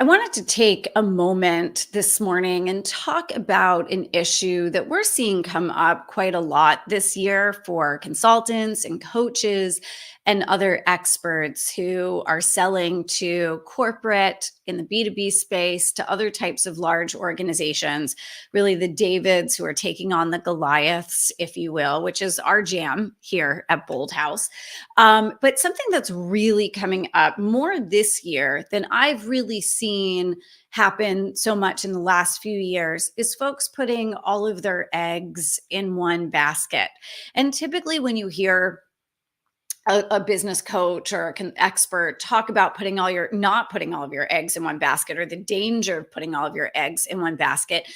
I wanted to take a moment this morning and talk about an issue that we're seeing come up quite a lot this year for consultants and coaches and other experts who are selling to corporate in the B2B space to other types of large organizations, really the Davids who are taking on the Goliaths, if you will, which is our jam here at Bold House. But something that's really coming up more this year than I've really seen happen so much in the last few years is folks putting all of their eggs in one basket. And typically, when you hear a business coach or an expert talk about putting all your not putting all of your eggs in one basket or the danger of putting all of your eggs in one basket,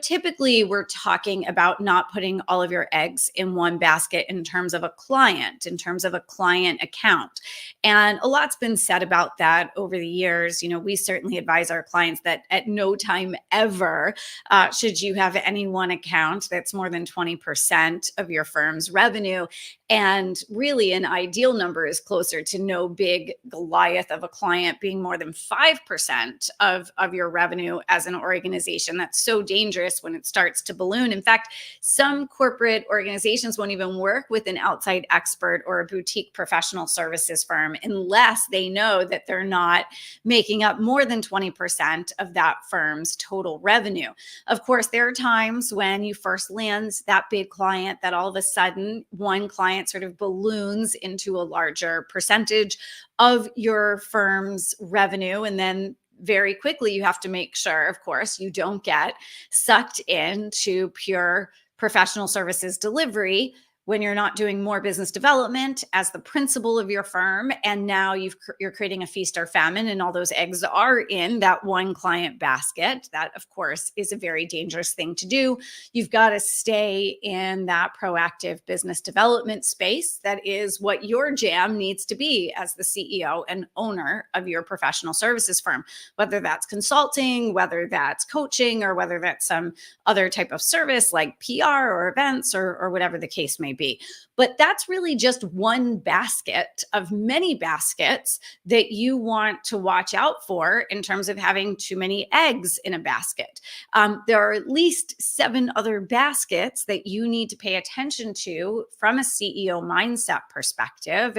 typically we're talking about not putting all of your eggs in one basket in terms of a client, in terms of a client account. And a lot's been said about that over the years. We certainly advise our clients that at no time ever should you have any one account that's more than 20% of your firm's revenue. And really, an ideal number is closer to no big Goliath of a client being more than 5% of your revenue as an organization. That's so dangerous when it starts to balloon. In fact, some corporate organizations won't even work with an outside expert or a boutique professional services firm unless they know that they're not making up more than 20% of that firm's total revenue. Of course, there are times when you first land that big client that all of a sudden one client sort of balloons into a larger percentage of your firm's revenue. And then very quickly, you have to make sure, of course, you don't get sucked into pure professional services delivery when you're not doing more business development as the principal of your firm. And now you're creating a feast or famine, and all those eggs are in that one client basket. That, of course, is a very dangerous thing to do. You've got to stay in that proactive business development space. That is what your jam needs to be as the CEO and owner of your professional services firm, whether that's consulting, whether that's coaching, or whether that's some other type of service like PR or events or whatever the case may be. But that's really just one basket of many baskets that you want to watch out for in terms of having too many eggs in a basket. There are at least 7 other baskets that you need to pay attention to from a CEO mindset perspective.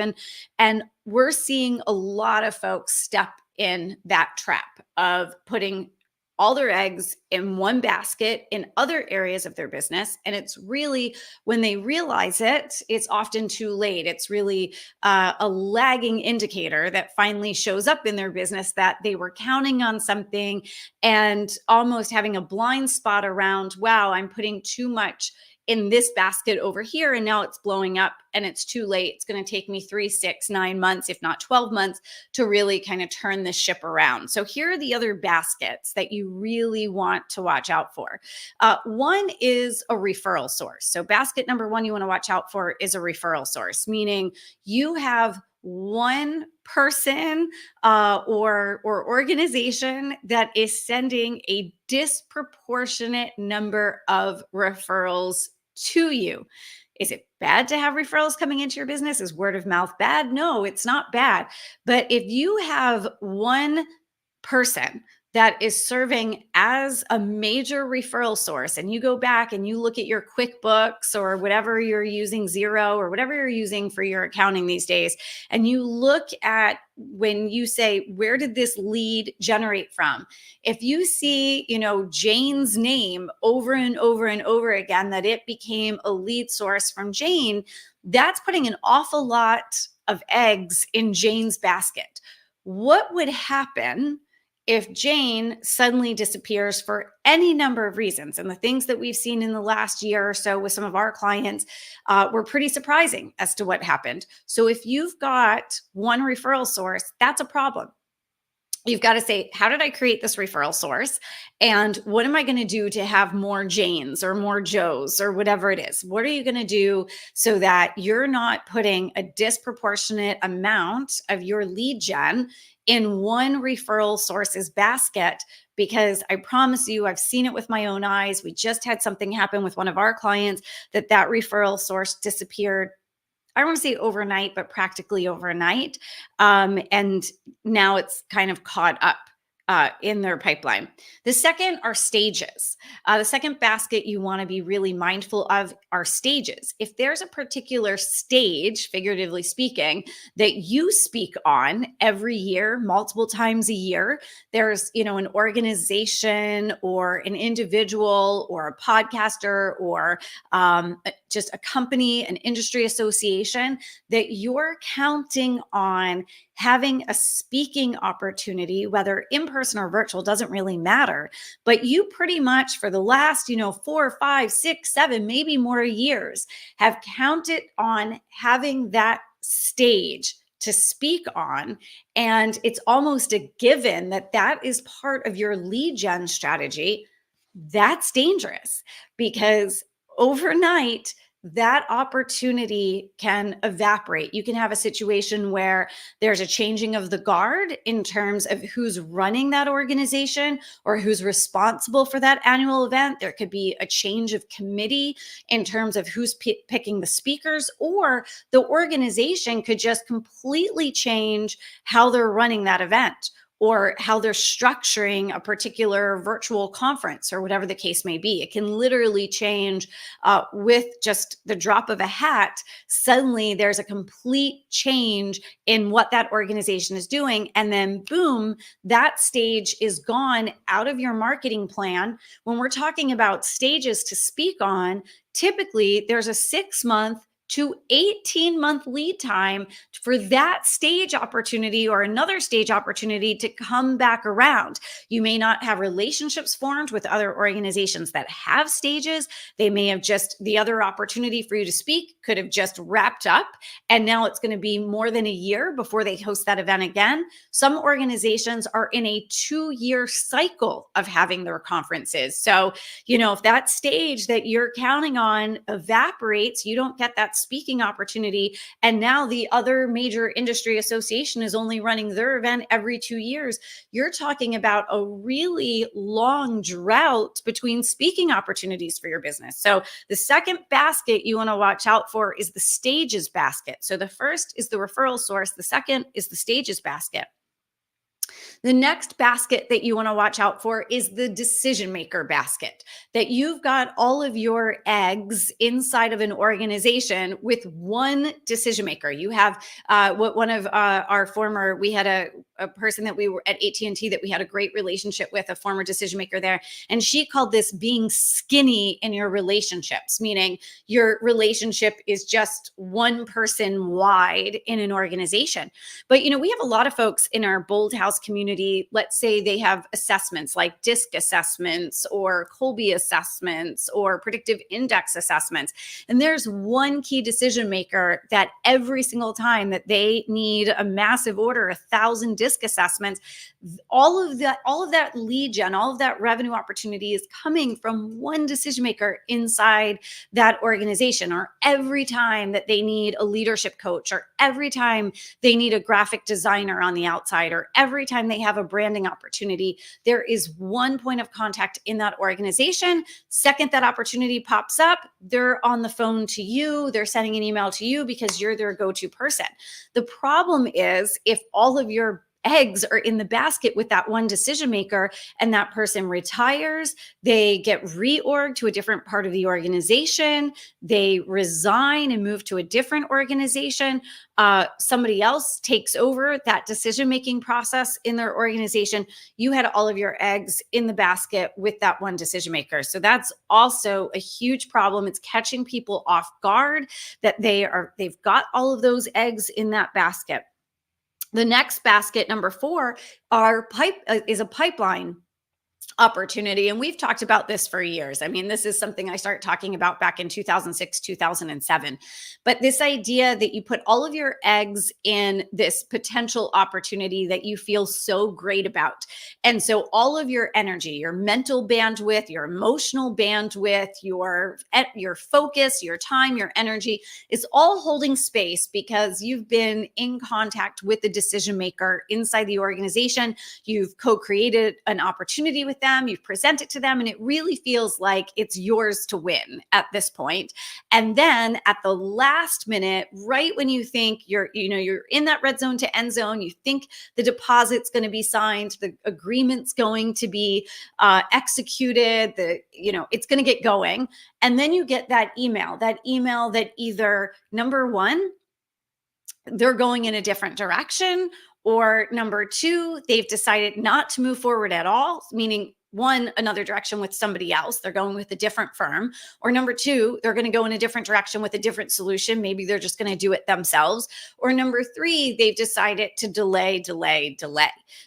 And we're seeing a lot of folks step in that trap of putting all their eggs in one basket in other areas of their business. And it's really, when they realize it, it's often too late. It's really a lagging indicator that finally shows up in their business that they were counting on something and almost having a blind spot around, wow, I'm putting too much in this basket over here, and now it's blowing up and it's too late. It's going to take me 3, 6, 9 months, if not 12 months, to really kind of turn this ship around. So here are the other baskets that you really want to watch out for. One is a referral source. So basket number one you want to watch out for is a referral source, meaning you have one person or organization that is sending a disproportionate number of referrals to you. Is it bad to have referrals coming into your business? Is word of mouth bad? No, it's not bad. But if you have one person that is serving as a major referral source, and you go back and you look at your QuickBooks or whatever you're using, Zero or whatever you're using for your accounting these days, and you look at when you say, where did this lead generate from? If you see, Jane's name over and over and over again, that it became a lead source from Jane, that's putting an awful lot of eggs in Jane's basket. What would happen if Jane suddenly disappears for any number of reasons? And the things that we've seen in the last year or so with some of our clients were pretty surprising as to what happened. So if you've got one referral source, that's a problem. You've got to say, how did I create this referral source? And what am I going to do to have more Janes or more Joes or whatever it is? What are you going to do so that you're not putting a disproportionate amount of your lead gen in one referral source's basket? Because I promise you, I've seen it with my own eyes. We just had something happen with one of our clients that referral source disappeared. I don't want to say overnight, but practically overnight. And now it's kind of caught up in their pipeline. The second are stages. The second basket you want to be really mindful of are stages. If there's a particular stage, figuratively speaking, that you speak on every year, multiple times a year, there's, an organization or an individual or a podcaster or just a company, an industry association that you're counting on having a speaking opportunity, whether in person or virtual, doesn't really matter. But you pretty much for the last, 4, 5, 6, 7, maybe more years have counted on having that stage to speak on. And it's almost a given that that is part of your lead gen strategy. That's dangerous because overnight, that opportunity can evaporate. You can have a situation where there's a changing of the guard in terms of who's running that organization or who's responsible for that annual event. There could be a change of committee in terms of who's picking the speakers, or the organization could just completely change how they're running that event or how they're structuring a particular virtual conference or whatever the case may be. It can literally change with just the drop of a hat. Suddenly there's a complete change in what that organization is doing. And then boom, that stage is gone out of your marketing plan. When we're talking about stages to speak on, typically there's a 6-month to 18-month lead time for that stage opportunity or another stage opportunity to come back around. You may not have relationships formed with other organizations that have stages. They may have just, the other opportunity for you to speak could have just wrapped up, and now it's going to be more than a year before they host that event again. Some organizations are in a 2-year cycle of having their conferences. So, if that stage that you're counting on evaporates, you don't get that speaking opportunity, and now the other major industry association is only running their event every 2 years, you're talking about a really long drought between speaking opportunities for your business. So the second basket you want to watch out for is the stages basket. So the first is the referral source. The second is the stages basket. The next basket that you want to watch out for is the decision maker basket, that you've got all of your eggs inside of an organization with one decision maker. You have one of our former, we had a person that we were at AT&T that we had a great relationship with, a former decision maker there. And she called this being skinny in your relationships, meaning your relationship is just one person wide in an organization. But, we have a lot of folks in our Bold House community. Let's say they have assessments like DISC assessments or Colby assessments or predictive index assessments. And there's one key decision maker that every single time that they need a massive order, 1,000 DISC assessments, all of that lead gen, all of that revenue opportunity is coming from one decision maker inside that organization. Or every time that they need a leadership coach, or every time they need a graphic designer on the outside, or every time they have a branding opportunity, there is one point of contact in that organization. Second that opportunity pops up, they're on the phone to you, they're sending an email to you because you're their go-to person. The problem is if all of your eggs are in the basket with that one decision maker and that person retires, they get reorged to a different part of the organization, they resign and move to a different organization, somebody else takes over that decision-making process in their organization, you had all of your eggs in the basket with that one decision maker. So that's also a huge problem. It's catching people off guard that they've got all of those eggs in that basket. The next basket, number 4, is a pipeline opportunity. And we've talked about this for years. I mean, this is something I started talking about back in 2006, 2007. But this idea that you put all of your eggs in this potential opportunity that you feel so great about. And so all of your energy, your mental bandwidth, your emotional bandwidth, your focus, your time, your energy is all holding space because you've been in contact with the decision maker inside the organization. You've co-created an opportunity with them, you've presented to them, and it really feels like it's yours to win at this point. And then at the last minute, right when you think you're in that red zone to end zone, you think the deposit's going to be signed, the agreement's going to be executed, it's going to get going. And then you get that email that either number one, they're going in a different direction, or number two, they've decided not to move forward at all, meaning one, another direction with somebody else. They're going with a different firm. Or number two, they're going to go in a different direction with a different solution. Maybe they're just going to do it themselves. Or number three, they've decided to delay.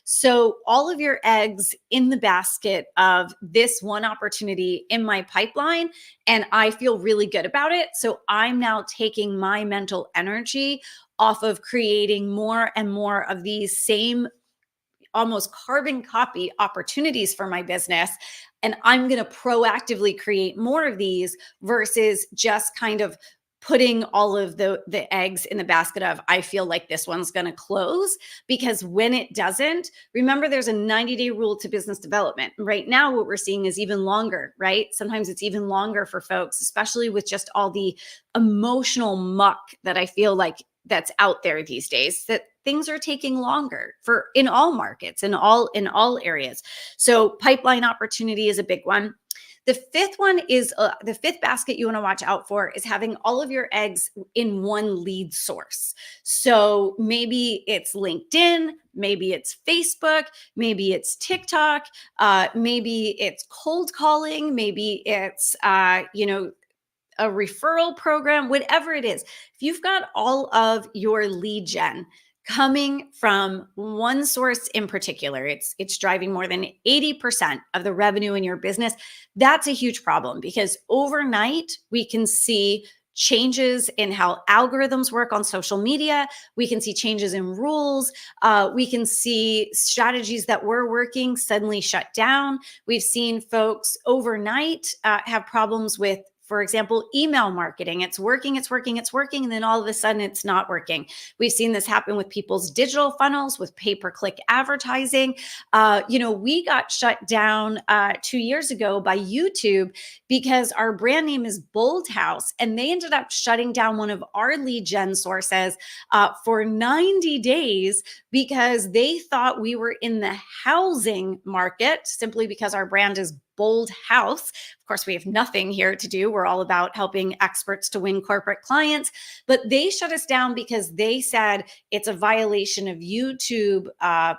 So all of your eggs in the basket of this one opportunity in my pipeline, and I feel really good about it. So I'm now taking my mental energy off of creating more and more of these same almost carbon copy opportunities for my business. And I'm going to proactively create more of these versus just kind of putting all of the eggs in the basket of, I feel like this one's going to close. Because when it doesn't, remember, there's a 90-day rule to business development. Right now, what we're seeing is even longer, right? Sometimes it's even longer for folks, especially with just all the emotional muck that I feel like that's out there these days, that things are taking longer in all markets, in all areas. So pipeline opportunity is a big one. The fifth one is the fifth basket you want to watch out for is having all of your eggs in one lead source. So maybe it's LinkedIn, maybe it's Facebook, maybe it's TikTok, maybe it's cold calling, maybe it's a referral program, whatever it is. If you've got all of your lead gen coming from one source in particular, it's driving more than 80% of the revenue in your business, that's a huge problem, because overnight we can see changes in how algorithms work on social media. We can see changes in rules. We can see strategies that were working suddenly shut down. We've seen folks overnight have problems with, for example, email marketing. It's working. And then all of a sudden it's not working. We've seen this happen with people's digital funnels, with pay-per-click advertising. We got shut down 2 years ago by YouTube because our brand name is Bold House, and they ended up shutting down one of our lead gen sources for 90 days because they thought we were in the housing market simply because our brand is Bold House. Of course, we have nothing here to do. We're all about helping experts to win corporate clients. But they shut us down because they said it's a violation of YouTube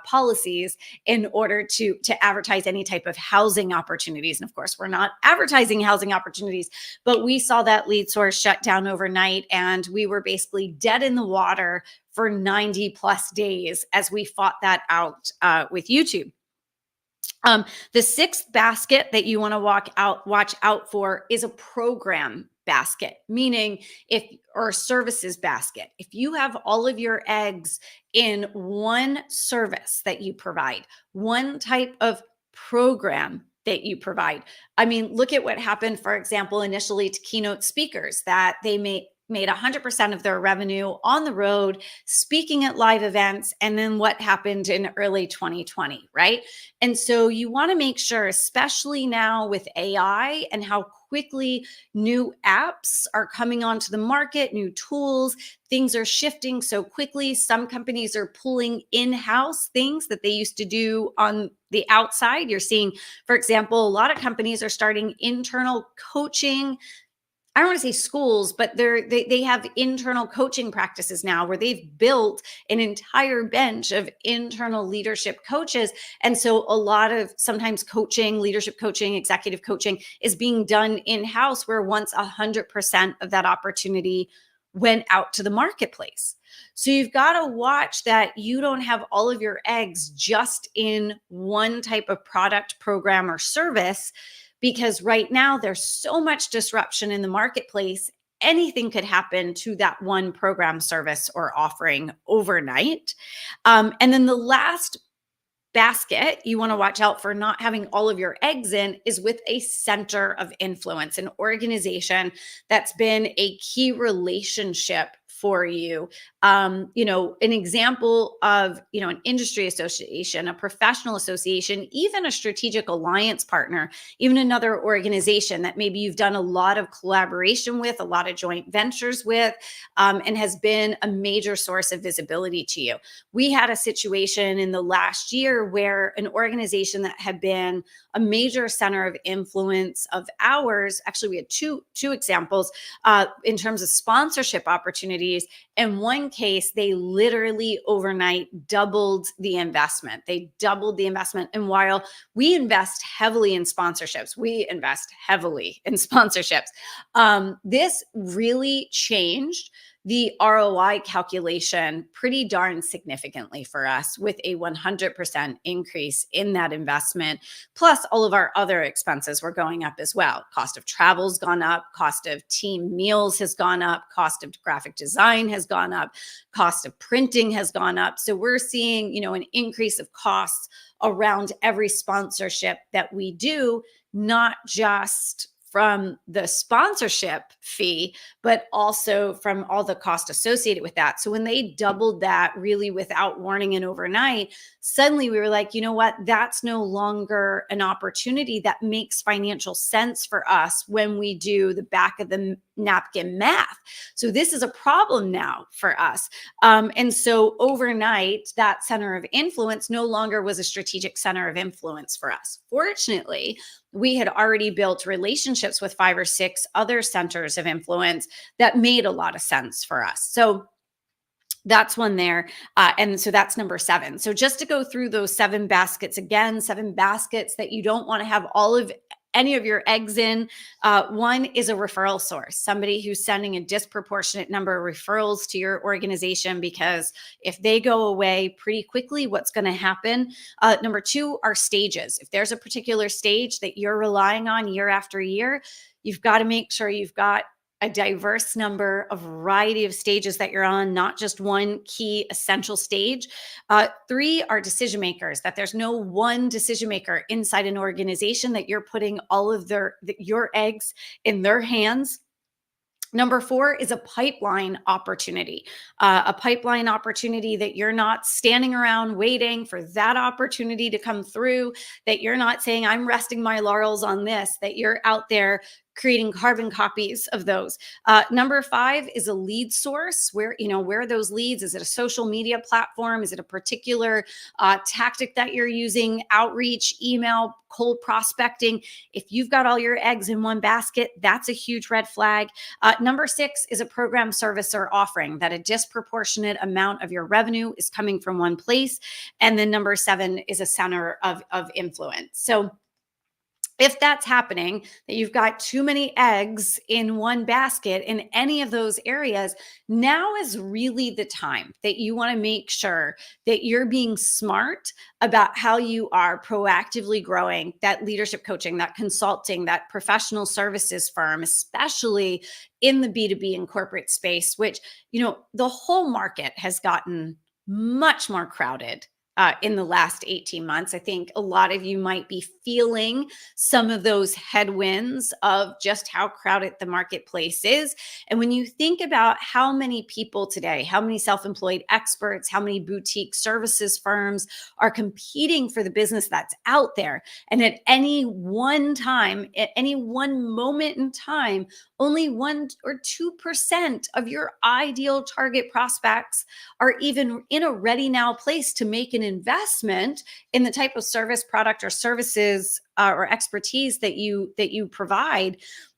policies in order to advertise any type of housing opportunities. And of course, we're not advertising housing opportunities, but we saw that lead source shut down overnight, and we were basically dead in the water for 90 plus days as we fought that out with YouTube. The sixth basket that you want to watch out for is a program basket, meaning or services basket. If you have all of your eggs in one service that you provide, one type of program that you provide. I mean, look at what happened, for example, initially to keynote speakers, that they made 100% of their revenue on the road, speaking at live events, and then what happened in early 2020, right? And so you want to make sure, especially now with AI and how quickly new apps are coming onto the market, new tools, things are shifting so quickly. Some companies are pulling in-house things that they used to do on the outside. You're seeing, for example, a lot of companies are starting internal coaching. I don't want to say schools, but they have internal coaching practices now where they've built an entire bench of internal leadership coaches. And so a lot of sometimes coaching, leadership coaching, executive coaching is being done in-house, where once 100% of that opportunity went out to the marketplace. So you've got to watch that you don't have all of your eggs just in one type of product, program, or service, because right now there's so much disruption in the marketplace. Anything could happen to that one program, service, or offering overnight. And then the last basket you want to watch out for not having all of your eggs in is with a center of influence, an organization that's been a key relationship for you. An example of, an industry association, a professional association, even a strategic alliance partner, even another organization that maybe you've done a lot of collaboration with, a lot of joint ventures with, and has been a major source of visibility to you. We had a situation in the last year where an organization that had been a major center of influence of ours, actually, we had two examples in terms of sponsorship opportunities. In one case, they literally overnight doubled the investment. They doubled the investment. And while we invest heavily in sponsorships, this really changed the ROI calculation pretty darn significantly for us, with a 100% increase in that investment. Plus, all of our other expenses were going up as well. Cost of travel's gone up, cost of team meals has gone up, cost of graphic design has gone up, cost of printing has gone up. So we're seeing, an increase of costs around every sponsorship that we do, not just from the sponsorship fee, but also from all the cost associated with that. So when they doubled that really without warning and overnight, suddenly we were like, you know what? That's no longer an opportunity that makes financial sense for us when we do the back of the napkin math. So this is a problem now for us. And so overnight, that center of influence no longer was a strategic center of influence for us. Fortunately, we had already built relationships with 5 or 6 other centers of influence that made a lot of sense for us. So that's one there. And so that's number 7. So just to go through those 7 baskets again, 7 baskets that you don't want to have any of your eggs in. One is a referral source, somebody who's sending a disproportionate number of referrals to your organization, because if they go away pretty quickly, what's going to happen? Number 2 are stages. If there's a particular stage that you're relying on year after year, you've got to make sure you've got a diverse number, a variety of stages that you're on, not just one key essential stage. 3 are decision makers, that there's no one decision maker inside an organization, that you're putting all of your eggs in their hands. Number 4 is a pipeline opportunity, that you're not standing around waiting for that opportunity to come through, that you're not saying, I'm resting my laurels on this, that you're out there creating carbon copies of those. Number 5 is a lead source. Where are those leads? Is it a social media platform? Is it a particular tactic that you're using? Outreach, email, cold prospecting. If you've got all your eggs in one basket, that's a huge red flag. Number 6 is a program, service, or offering, that a disproportionate amount of your revenue is coming from one place. And then number 7 is a center of influence. So if that's happening, that you've got too many eggs in one basket in any of those areas, now is really the time that you want to make sure that you're being smart about how you are proactively growing that leadership coaching, that consulting, that professional services firm, especially in the B2B and corporate space, which, the whole market has gotten much more crowded in the last 18 months. I think a lot of you might be feeling some of those headwinds of just how crowded the marketplace is. And when you think about how many people today, how many self-employed experts, how many boutique services firms are competing for the business that's out there, and at any one time, at any one moment in time, only 1 or 2% of your ideal target prospects are even in a ready now place to make an investment in the type of service, product, or services or expertise that you provide,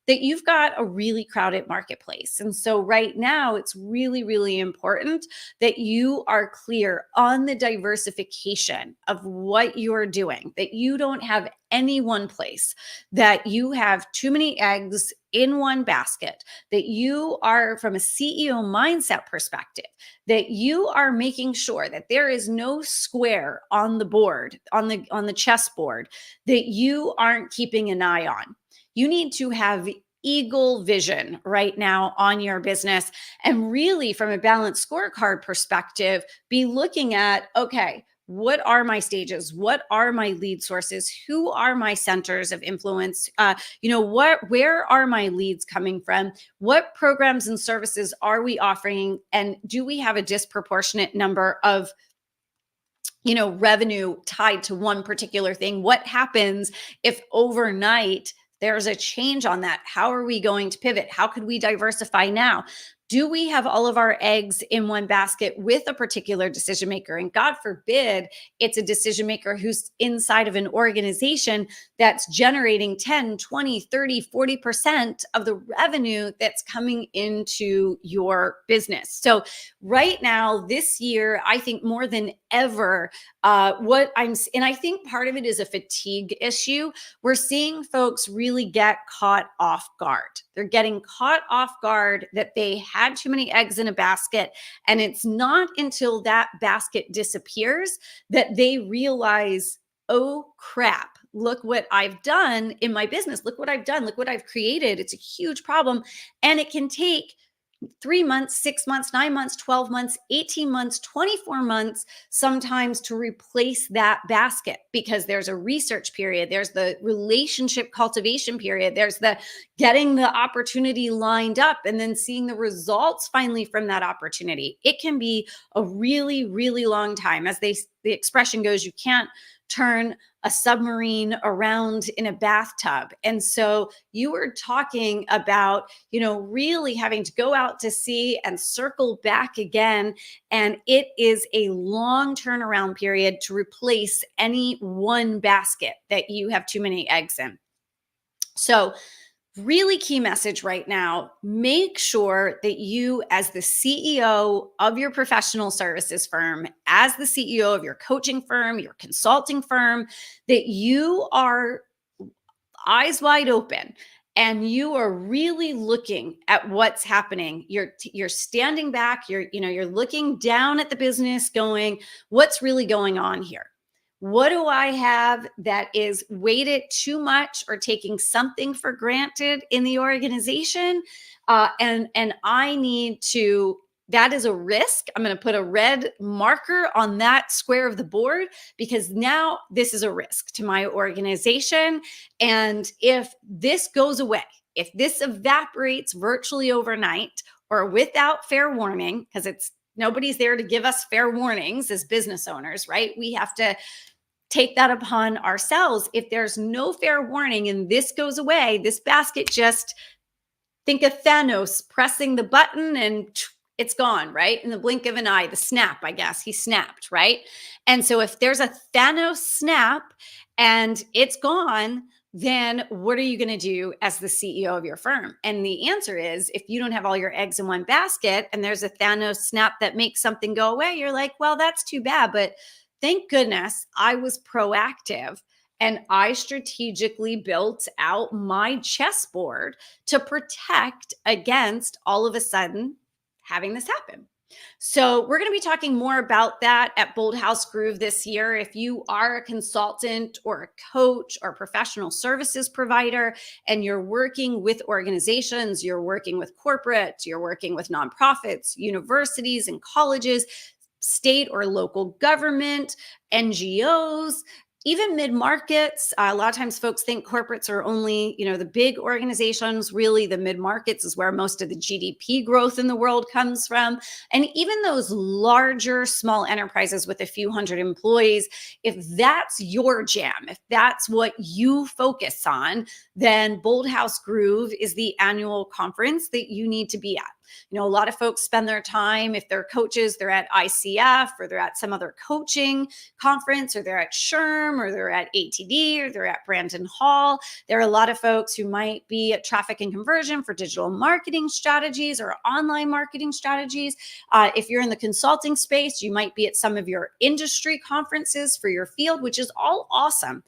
that you've got a really crowded marketplace. And so right now, it's really, really important that you are clear on the diversification of what you're doing, that you don't have any one place, that you have too many eggs in one basket, that you are, from a CEO mindset perspective, that you are making sure that there is no square on the board, on the chessboard, that you aren't keeping an eye on. You need to have eagle vision right now on your business, and really, from a balanced scorecard perspective, be looking at, okay, what are my stages? What are my lead sources? Who are my centers of influence? Where are my leads coming from? What programs and services are we offering? And do we have a disproportionate number of revenue tied to one particular thing? What happens if overnight there's a change on that? How are we going to pivot? How could we diversify now? Do we have all of our eggs in one basket with a particular decision maker? And God forbid it's a decision maker who's inside of an organization that's generating 10, 20, 30, 40% of the revenue that's coming into your business. So right now, this year, I think more than ever, and I think part of it is a fatigue issue. We're seeing folks really get caught off guard. They're getting caught off guard that they had too many eggs in a basket. And it's not until that basket disappears that they realize, oh crap, look what I've done in my business. Look what I've done. Look what I've created. It's a huge problem. And it can take 3 months, 6 months, 9 months, 12 months, 18 months, 24 months, sometimes to replace that basket, because there's a research period, there's the relationship cultivation period, there's the getting the opportunity lined up and then seeing the results finally from that opportunity. It can be a really, really long time. As the expression goes, you can't turn a submarine around in a bathtub. And so you were talking about, really having to go out to sea and circle back again. And it is a long turnaround period to replace any one basket that you have too many eggs in. So really key message right now, make sure that you, as the CEO of your professional services firm, as the CEO of your coaching firm, your consulting firm, that you are eyes wide open and you are really looking at what's happening. You're standing back, you're looking down at the business going, what's really going on here? What do I have that is weighted too much or taking something for granted in the organization? And I need to, that is a risk. I'm going to put a red marker on that square of the board, because now this is a risk to my organization. And if this goes away, if this evaporates virtually overnight or without fair warning, because nobody's there to give us fair warnings as business owners, right? We have to take that upon ourselves. If there's no fair warning and this goes away, this basket, just think of Thanos pressing the button and it's gone, right? In the blink of an eye, the snap, I guess he snapped, right? And so if there's a Thanos snap and it's gone, then what are you going to do as the CEO of your firm? And the answer is, if you don't have all your eggs in one basket and there's a Thanos snap that makes something go away, you're like, well, that's too bad. But thank goodness I was proactive and I strategically built out my chessboard to protect against all of a sudden having this happen. So we're going to be talking more about that at Bold House Groove this year. If you are a consultant or a coach or professional services provider and you're working with organizations, you're working with corporate, you're working with nonprofits, universities and colleges, state or local government, NGOs, even mid-markets. A lot of times folks think corporates are only, the big organizations. Really, the mid-markets is where most of the GDP growth in the world comes from. And even those larger small enterprises with a few hundred employees, if that's your jam, if that's what you focus on, then Bold House Groove is the annual conference that you need to be at. A lot of folks spend their time, if they're coaches, they're at ICF or they're at some other coaching conference, or they're at SHRM, or they're at ATD, or they're at Brandon Hall. There are a lot of folks who might be at Traffic and Conversion for digital marketing strategies or online marketing strategies. If you're in the consulting space, you might be at some of your industry conferences for your field, which is all awesome.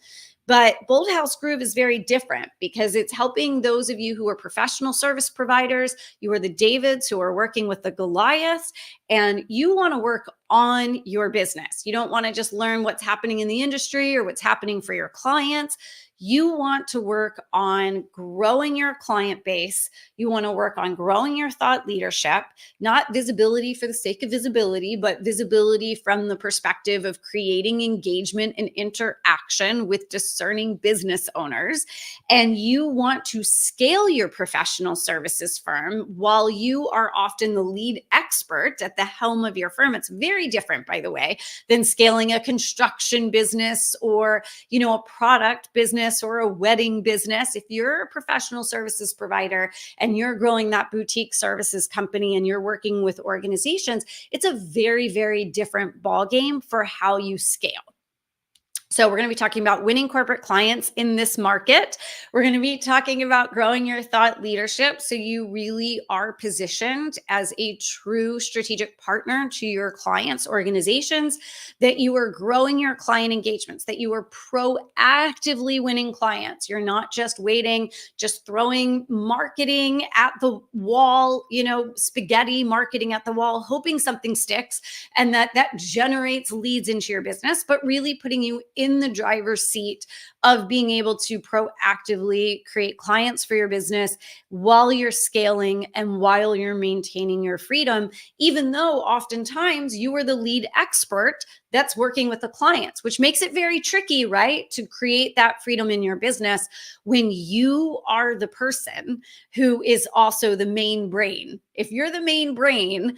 But Bold House Groove is very different because it's helping those of you who are professional service providers. You are the Davids who are working with the Goliaths. and you want to work on your business. You don't want to just learn what's happening in the industry or what's happening for your clients. You want to work on growing your client base. You want to work on growing your thought leadership, not visibility for the sake of visibility, but visibility from the perspective of creating engagement and interaction with discerning business owners. And you want to scale your professional services firm while you are often the lead expert at the helm of your firm. It's very different, by the way, than scaling a construction business or, a product business or a wedding business. If you're a professional services provider and you're growing that boutique services company and you're working with organizations, it's a very, very different ballgame for how you scale. So we're going to be talking about winning corporate clients in this market. We're going to be talking about growing your thought leadership so you really are positioned as a true strategic partner to your clients' organizations, that you are growing your client engagements, that you are proactively winning clients. You're not just waiting, just throwing marketing at the wall, spaghetti marketing at the wall, hoping something sticks and that generates leads into your business, but really putting you in the driver's seat of being able to proactively create clients for your business while you're scaling and while you're maintaining your freedom, even though oftentimes you are the lead expert that's working with the clients, which makes it very tricky, right? To create that freedom in your business when you are the person who is also the main brain. If you're the main brain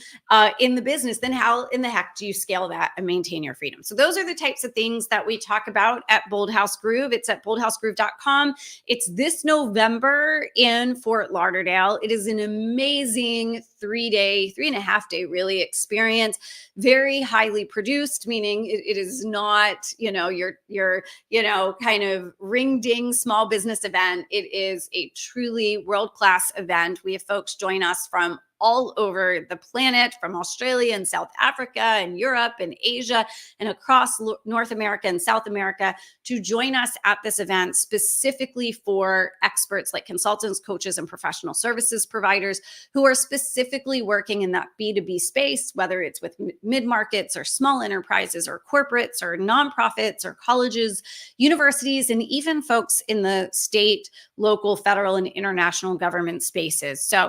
in the business, then how in the heck do you scale that and maintain your freedom? So those are the types of things that we talk about at Bold House Groove. It's at boldhousegroove.com. It's this November in Fort Lauderdale. It is an amazing 3.5 day really experience, very highly produced, meaning it is not, your kind of ring ding small business event. It is a truly world-class event. We have folks join us from all over the planet, from Australia and South Africa and Europe and Asia and across North America and South America to join us at this event specifically for experts like consultants, coaches, and professional services providers who are specifically working in that B2B space, whether it's with mid-markets or small enterprises or corporates or nonprofits or colleges, universities, and even folks in the state, local, federal, and international government spaces. So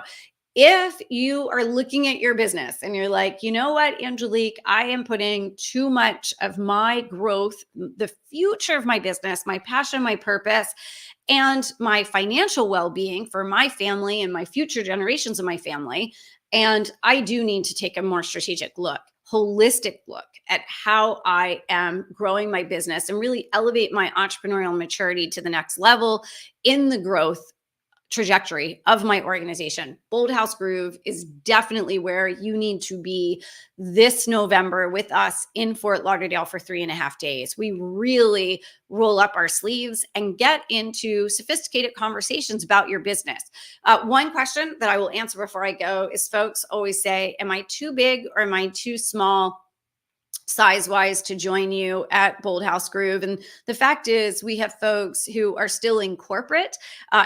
if you are looking at your business and you're like, you know what, Angelique, I am putting too much of my growth, the future of my business, my passion, my purpose, and my financial well-being for my family and my future generations of my family, and I do need to take a more strategic look, holistic look at how I am growing my business and really elevate my entrepreneurial maturity to the next level in the growth trajectory of my organization. Bold House Groove is definitely where you need to be this November with us in Fort Lauderdale for 3.5 days. We really roll up our sleeves and get into sophisticated conversations about your business. One question that I will answer before I go is folks always say, am I too big or am I too small size-wise to join you at Bold House Groove? And the fact is we have folks who are still in corporate,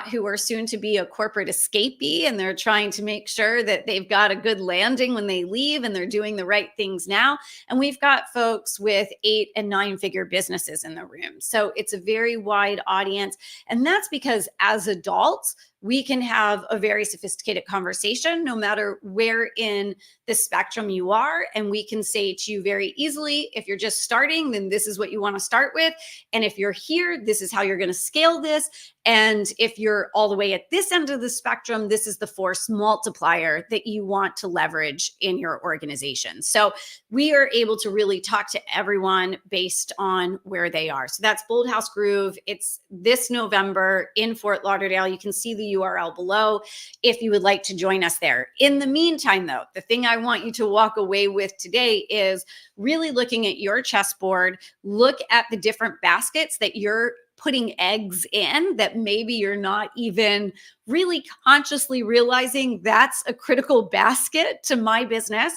who are soon to be a corporate escapee, and they're trying to make sure that they've got a good landing when they leave and they're doing the right things now. And we've got folks with 8 and 9-figure businesses in the room. So it's a very wide audience. And that's because as adults, we can have a very sophisticated conversation no matter where in the spectrum you are. And we can say to you very easily, if you're just starting, then this is what you want to start with. And if you're here, this is how you're going to scale this. And if you're all the way at this end of the spectrum, this is the force multiplier that you want to leverage in your organization. So we are able to really talk to everyone based on where they are. So that's Bold House Groove. It's this November in Fort Lauderdale. You can see the URL below if you would like to join us there. In the meantime, though, the thing I want you to walk away with today is really looking at your chessboard, look at the different baskets that you're putting eggs in that maybe you're not even really consciously realizing that's a critical basket to my business.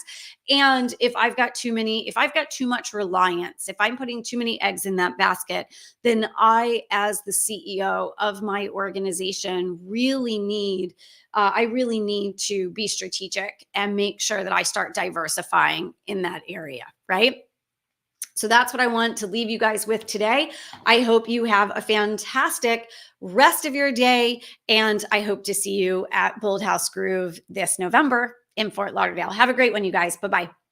And if I've got too much reliance, if I'm putting too many eggs in that basket, then I, as the CEO of my organization, I really need to be strategic and make sure that I start diversifying in that area, right? So that's what I want to leave you guys with today. I hope you have a fantastic rest of your day, and I hope to see you at Bold House Groove this November in Fort Lauderdale. Have a great one, you guys. Bye-bye.